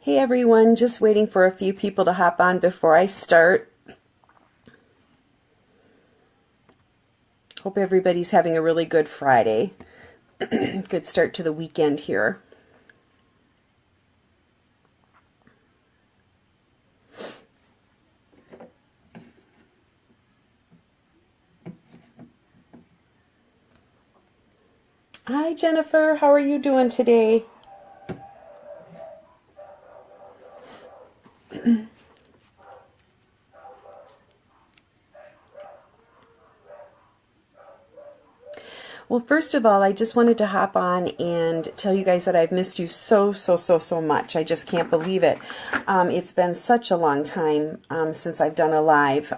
Hey everyone, just waiting for a few people to hop on before I start. Hope everybody's having a really good Friday. Good start to the weekend here. Hi Jennifer, how are you doing today? Well, first of all, I just wanted to hop on and tell you guys that I've missed you so much. I just can't believe it. It's been such a long time since I've done a live.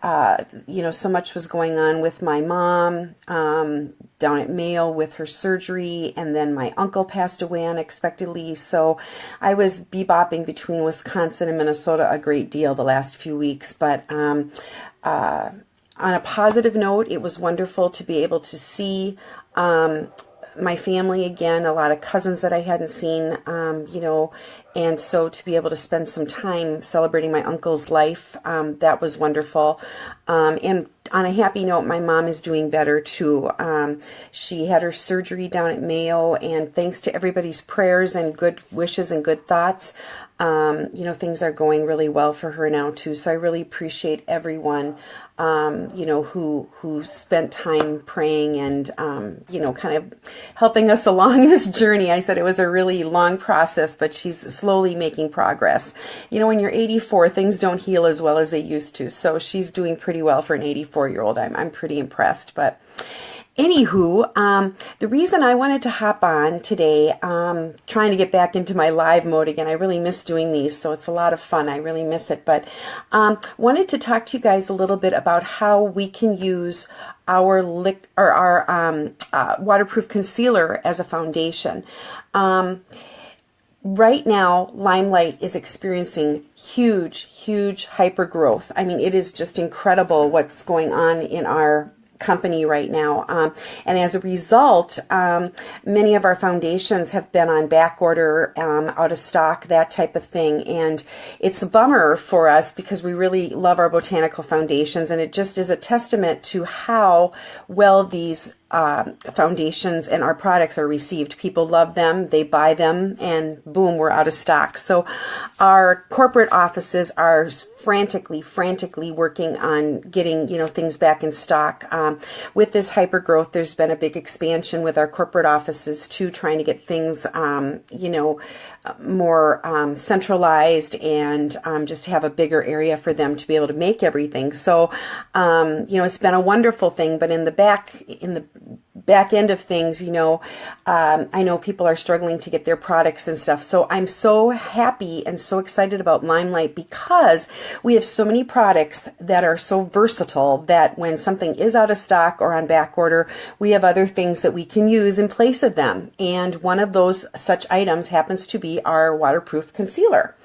So much was going on with my mom down at Mayo with her surgery, and then my uncle passed away unexpectedly. So I was bebopping between Wisconsin and Minnesota a great deal the last few weeks, but on a positive note, it was wonderful to be able to see my family again, a lot of cousins that I hadn't seen, and so to be able to spend some time celebrating my uncle's life, that was wonderful. And on a happy note, my mom is doing better too. She had her surgery down at Mayo, and thanks to everybody's prayers and good wishes and good thoughts, things are going really well for her now too. So I really appreciate everyone, who spent time praying and, kind of helping us along this journey. I said it was a really long process, but she's slowly making progress. When you're 84, things don't heal as well as they used to. So she's doing pretty well for an 84-year-old. I'm pretty impressed, but anywho, the reason I wanted to hop on today, trying to get back into my live mode again. I really miss doing these, so it's a lot of fun. I really miss it, but wanted to talk to you guys a little bit about how we can use our waterproof concealer as a foundation. Right now, Limelight is experiencing huge hyper growth. I mean, it is just incredible what's going on in our company right now, and as a result, many of our foundations have been on back order, out of stock, that type of thing, and it's a bummer for us because we really love our botanical foundations, and it just is a testament to how well these foundations and our products are received. People love them, they buy them, and boom, we're out of stock. So our corporate offices are frantically working on getting things back in stock. With this hyper growth, there's been a big expansion with our corporate offices too, trying to get things more centralized and just have a bigger area for them to be able to make everything. So it's been a wonderful thing, but in the back end of things, I know people are struggling to get their products and stuff. So I'm so happy and so excited about Limelight because we have so many products that are so versatile that when something is out of stock or on back order, we have other things that we can use in place of them. And one of those such items happens to be our waterproof concealer.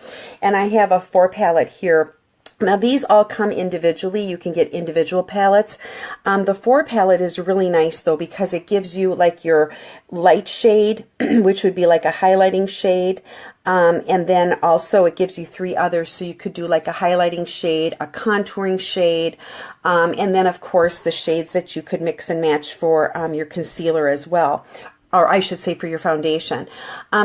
And I have a 4 palette here. Now these all come individually. You can get individual palettes. The 4 palette is really nice though because it gives you like your light shade, which would be like a highlighting shade. And then also it gives you 3 others. So you could do like a highlighting shade, a contouring shade, and then of course the shades that you could mix and match for your concealer as well. Or I should say for your foundation.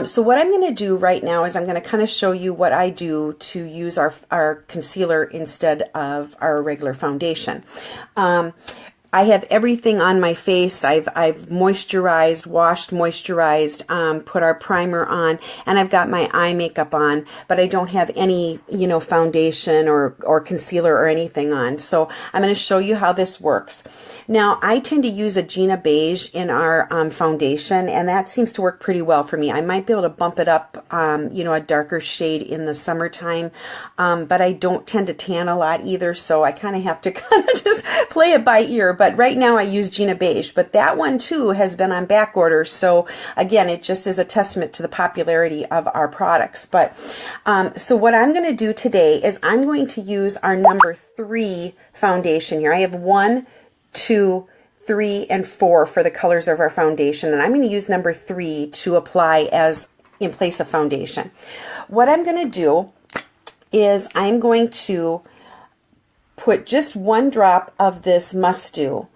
So what I'm going to do right now is I'm going to kind of show you what I do to use our concealer instead of our regular foundation. I have everything on my face. I've moisturized, washed, moisturized, put our primer on, and I've got my eye makeup on, but I don't have any, foundation or concealer or anything on. So I'm going to show you how this works. Now, I tend to use a Gina Beige in our foundation, and that seems to work pretty well for me. I might be able to bump it up, a darker shade in the summertime, but I don't tend to tan a lot either, so I kind of have to kind of just play it by ear. But right now I use Gina Beige, but that one too has been on back order. So again, it just is a testament to the popularity of our products. But so what I'm going to do today is I'm going to use our number 3 foundation here. I have 1, 2, 3, and 4 for the colors of our foundation, and I'm going to use number 3 to apply as in place of foundation. What I'm going to do is I'm going to put just 1 drop of this Must Do.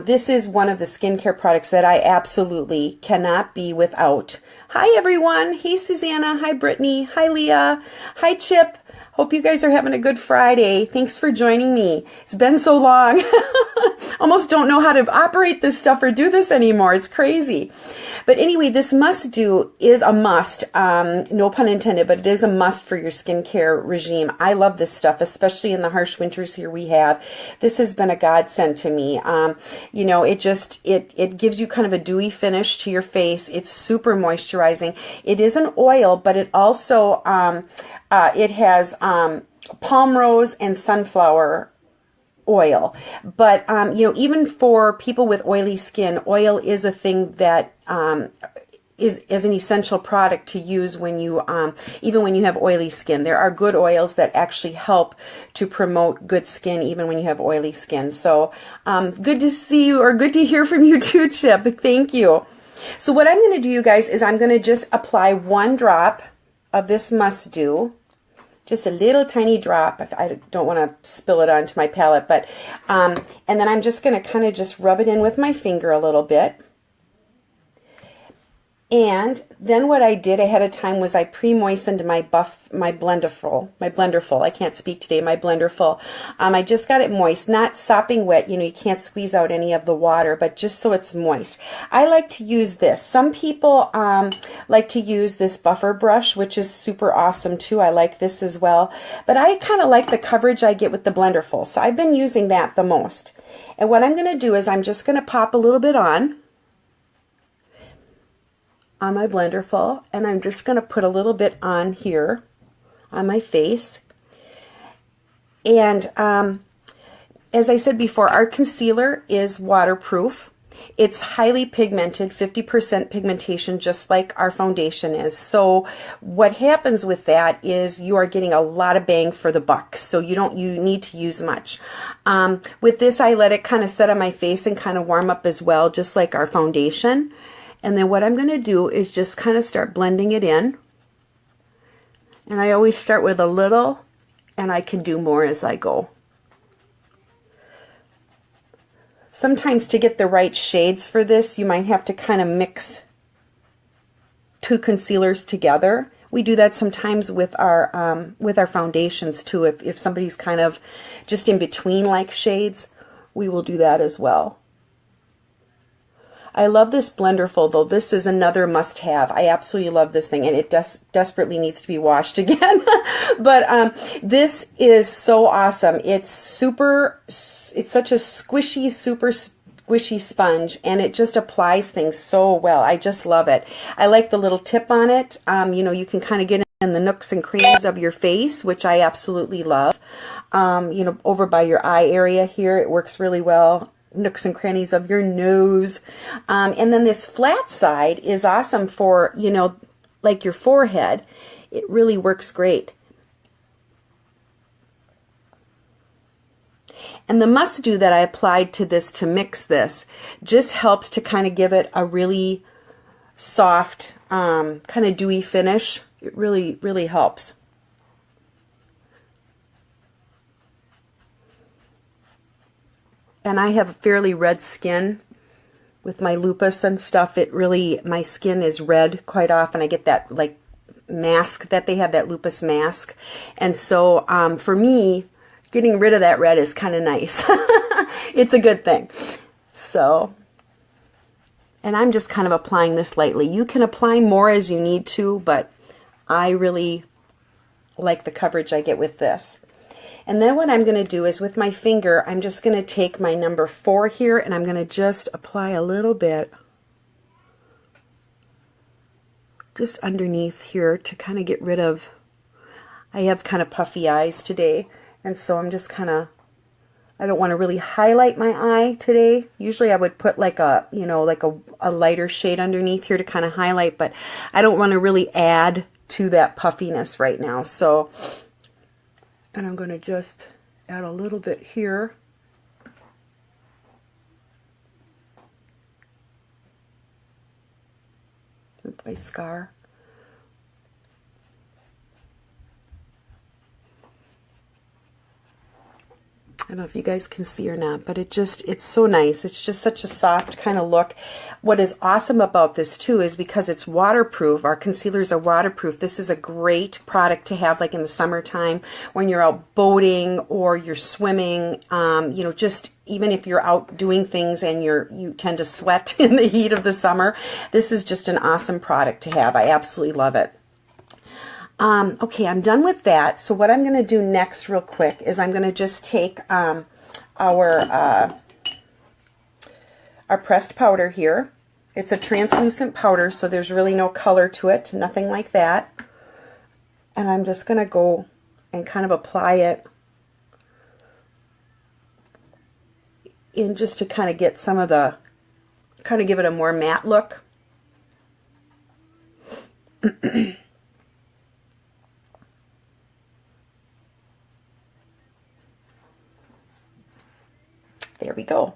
This is one of the skincare products that I absolutely cannot be without. Hi everyone. Hey Susanna. Hi Brittany. Hi Leah. Hi Chip. Hope you guys are having a good Friday. Thanks for joining me. It's been so long. Almost don't know how to operate this stuff or do this anymore. It's crazy. But anyway, this Must Do is a must. No pun intended, but it is a must for your skincare regime. I love this stuff, especially in the harsh winters here we have. This has been a godsend to me. You know, it gives you kind of a dewy finish to your face. It's super moisturizing. It is an oil, but it also it has palm rose and sunflower oil. But, you know, even for people with oily skin, oil is a thing that is an essential product to use when you, even when you have oily skin. There are good oils that actually help to promote good skin even when you have oily skin. So good to see you, or good to hear from you too, Chip. Thank you. So what I'm going to do, you guys, is I'm going to just apply 1 drop of this Must Do. Just a little tiny drop. I don't want to spill it onto my palette, but and then I'm just going to kind of just rub it in with my finger a little bit. And then what I did ahead of time was I pre-moistened my blenderful. I can't speak today, my blenderful. I just got it moist, not sopping wet. You know, you can't squeeze out any of the water, but just so it's moist. I like to use this. Some people like to use this buffer brush, which is super awesome too. I like this as well. But I kind of like the coverage I get with the blenderful, so I've been using that the most. And what I'm going to do is I'm just going to pop a little bit on my blenderful, and I'm just going to put a little bit on here on my face. And as I said before, our concealer is waterproof. It's highly pigmented, 50% pigmentation, just like our foundation is. So what happens with that is you are getting a lot of bang for the buck. So you need to use much. With this, I let it kind of set on my face and kind of warm up as well, just like our foundation. And then what I'm going to do is just kind of start blending it in. And I always start with a little, and I can do more as I go. Sometimes to get the right shades for this, you might have to kind of mix 2 concealers together. We do that sometimes with our foundations too. If somebody's kind of just in between like shades, we will do that as well. I love this blenderful, though. This is another must-have. I absolutely love this thing, and it desperately needs to be washed again. But this is so awesome. It's such a squishy, super squishy sponge, and it just applies things so well. I just love it. I like the little tip on it. You know, you can kind of get in the nooks and crannies of your face, which I absolutely love. You know, over by your eye area here, it works really well. Nooks and crannies of your nose. And then this flat side is awesome for, you know, like your forehead. It really works great. And the Must Do that I applied to this to mix this just helps to kind of give it a really soft, kind of dewy finish. It really, really helps. And I have fairly red skin with my lupus and stuff. My skin is red quite often. I get that like mask that they have, that lupus mask. And so for me, getting rid of that red is kind of nice. It's a good thing. So, and I'm just kind of applying this lightly. You can apply more as you need to, but I really like the coverage I get with this. And then what I'm going to do is with my finger, I'm just going to take my number 4 here, and I'm going to just apply a little bit just underneath here to kind of get rid of, I have kind of puffy eyes today, and so I'm just kind of, I don't want to really highlight my eye today. Usually I would put like a, you know, like a lighter shade underneath here to kind of highlight, but I don't want to really add to that puffiness right now. So, and I'm going to just add a little bit here. With my scar. I don't know if you guys can see or not, but it's so nice. It's just such a soft kind of look. What is awesome about this too is because it's waterproof. Our concealers are waterproof. This is a great product to have like in the summertime when you're out boating or you're swimming, you know, just even if you're out doing things and you tend to sweat in the heat of the summer. This is just an awesome product to have. I absolutely love it. Okay, I'm done with that. So what I'm going to do next real quick is I'm going to just take our pressed powder here. It's a translucent powder, so there's really no color to it, nothing like that. And I'm just going to go and kind of apply it in just to kind of get some of the, kind of give it a more matte look. There we go.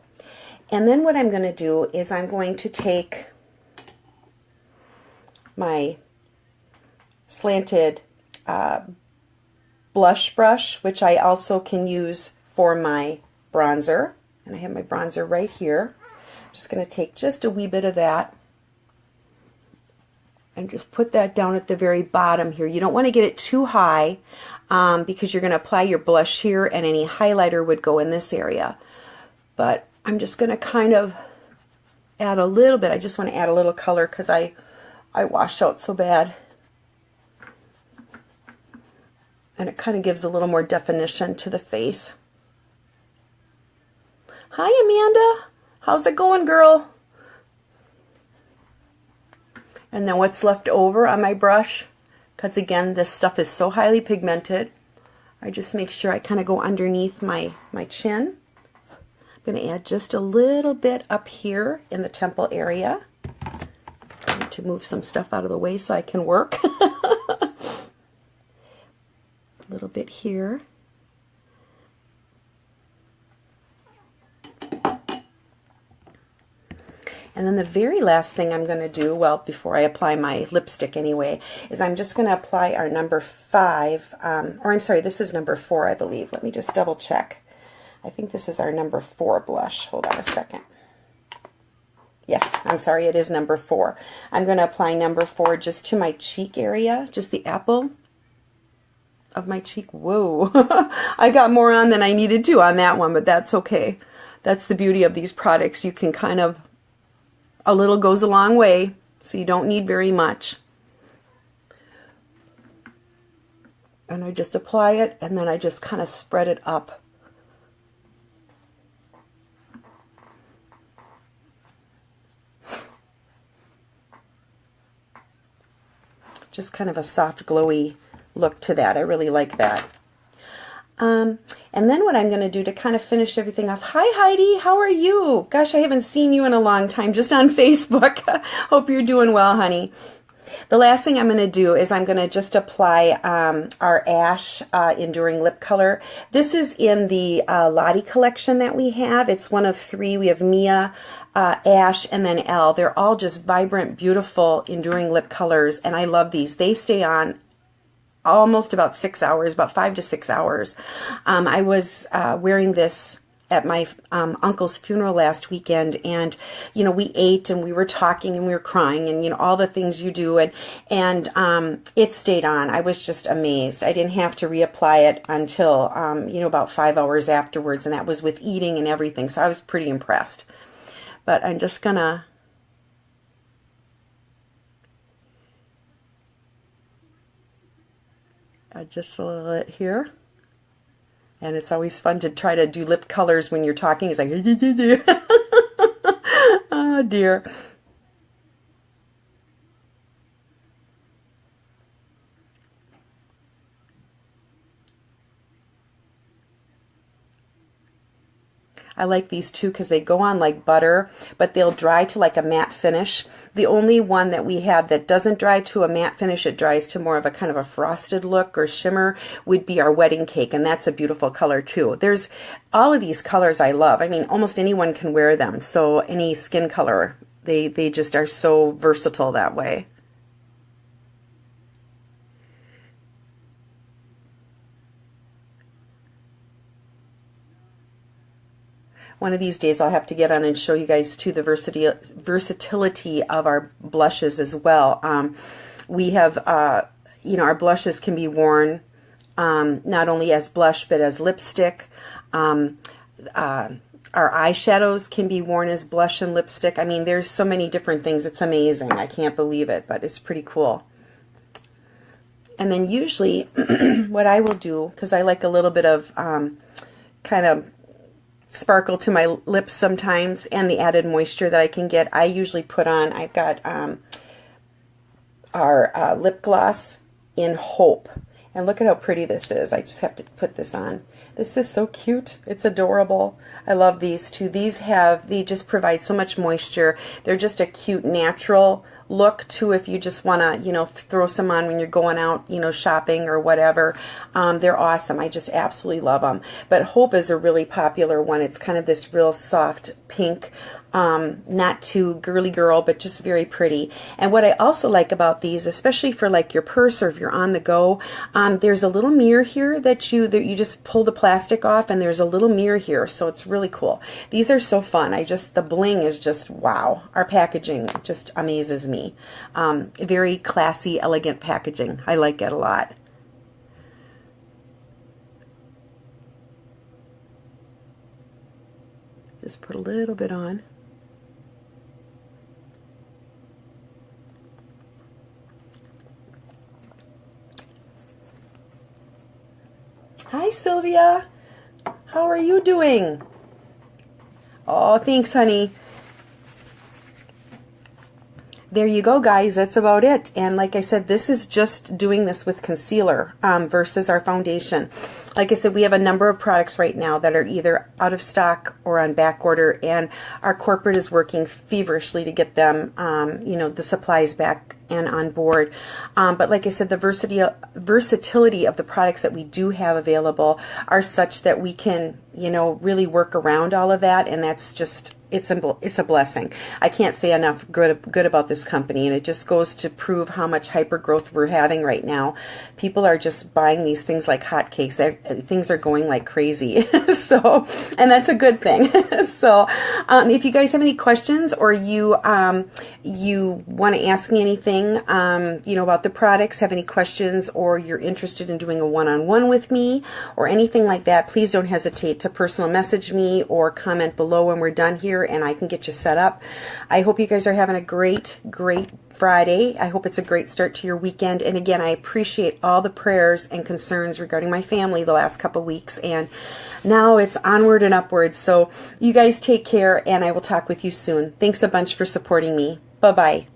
And then what I'm going to do is I'm going to take my slanted blush brush, which I also can use for my bronzer. And I have my bronzer right here. I'm just going to take just a wee bit of that and just put that down at the very bottom here. You don't want to get it too high because you're going to apply your blush here and any highlighter would go in this area. But I'm just going to kind of add a little bit. I just want to add a little color because I wash out so bad. And it kind of gives a little more definition to the face. Hi, Amanda. How's it going, girl? And then what's left over on my brush, because again, this stuff is so highly pigmented, I just make sure I kind of go underneath my chin. I'm going to add just a little bit up here in the temple area. I need to move some stuff out of the way so I can work. A little bit here. And then the very last thing I'm going to do, well, before I apply my lipstick anyway, is I'm just going to apply our number 5, or I'm sorry, this is number 4, I believe. Let me just double check. I think this is our number 4 blush. Hold on a second. Yes, I'm sorry, it is number 4. I'm going to apply number 4 just to my cheek area, just the apple of my cheek. Whoa, I got more on than I needed to on that one, but that's okay. That's the beauty of these products. You can kind of, a little goes a long way, so you don't need very much. And I just apply it, and then I just kind of spread it up. Just kind of a soft, glowy look to that. I really like that. And then what I'm going to do to kind of finish everything off. Hi, Heidi. How are you? Gosh, I haven't seen you in a long time, just on Facebook. Hope you're doing well, honey. The last thing I'm going to do is I'm going to just apply our Ash Enduring Lip Color. This is in the Lottie collection that we have. It's one of 3. We have Mia, Ash, and then Elle. They're all just vibrant, beautiful, enduring lip colors, and I love these. They stay on almost about 6 hours, about 5 to 6 hours. I was wearing this at my uncle's funeral last weekend, and you know, we ate and we were talking and we were crying and you know, all the things you do, and it stayed on. I was just amazed. I didn't have to reapply it until you know, about 5 hours afterwards, and that was with eating and everything, so I was pretty impressed. But I'm just gonna just a little bit here. And it's always fun to try to do lip colors when you're talking. It's like, oh dear. I like these too because they go on like butter, but they'll dry to like a matte finish. The only one that we have that doesn't dry to a matte finish, it dries to more of a kind of a frosted look or shimmer, would be our wedding cake, and that's a beautiful color too. There's all of these colors I love. I mean, almost anyone can wear them, so any skin color, they just are so versatile that way. One of these days I'll have to get on and show you guys too the versatility of our blushes as well. We have, you know, our blushes can be worn not only as blush but as lipstick. Our eyeshadows can be worn as blush and lipstick. I mean, there's so many different things. It's amazing. I can't believe it, but it's pretty cool. And then usually what I will do, because I like a little bit of kind of sparkle to my lips sometimes and the added moisture that I can get, I usually put on, I've got our lip gloss in Hope. And look at how pretty this is. I just have to put this on. This is so cute. It's adorable. I love these two. They just provide so much moisture. They're just a cute, natural look too, if you just want to, you know, throw some on when you're going out, you know, shopping or whatever. They're awesome. I just absolutely love them. But Hope is a really popular one. It's kind of this real soft pink, not too girly girl, but just very pretty. And what I also like about these, especially for like your purse or if you're on the go, there's a little mirror here that you just pull the plastic off, and there's a little mirror here, so it's really cool. These are so fun. The bling is just wow. Our packaging just amazes me. Very classy, elegant packaging. I like it a lot. Just put a little bit on. Hi, Sylvia. How are you doing? Oh, thanks, honey. There you go, guys. That's about it. And like I said, this is just doing this with concealer versus our foundation. Like I said, we have a number of products right now that are either out of stock or on back order, and our corporate is working feverishly to get them, you know, the supplies back and on board. But like I said, the versatility of the products that we do have available are such that we can, you know, really work around all of that, and that's just, it's a blessing. I can't say enough good about this company, and it just goes to prove how much hyper growth we're having right now. People are just buying these things like hotcakes. Things are going like crazy. So, and that's a good thing. So, if you guys have any questions, or you want to ask me anything, you know, about the products, have any questions, or you're interested in doing a one-on-one with me or anything like that, please don't hesitate to personal message me or comment below when we're done here, and I can get you set up. I hope you guys are having a great Friday. I hope it's a great start to your weekend. And again, I appreciate all the prayers and concerns regarding my family the last couple weeks, and now it's onward and upward. So you guys take care, and I will talk with you soon. Thanks a bunch for supporting me. Bye-bye.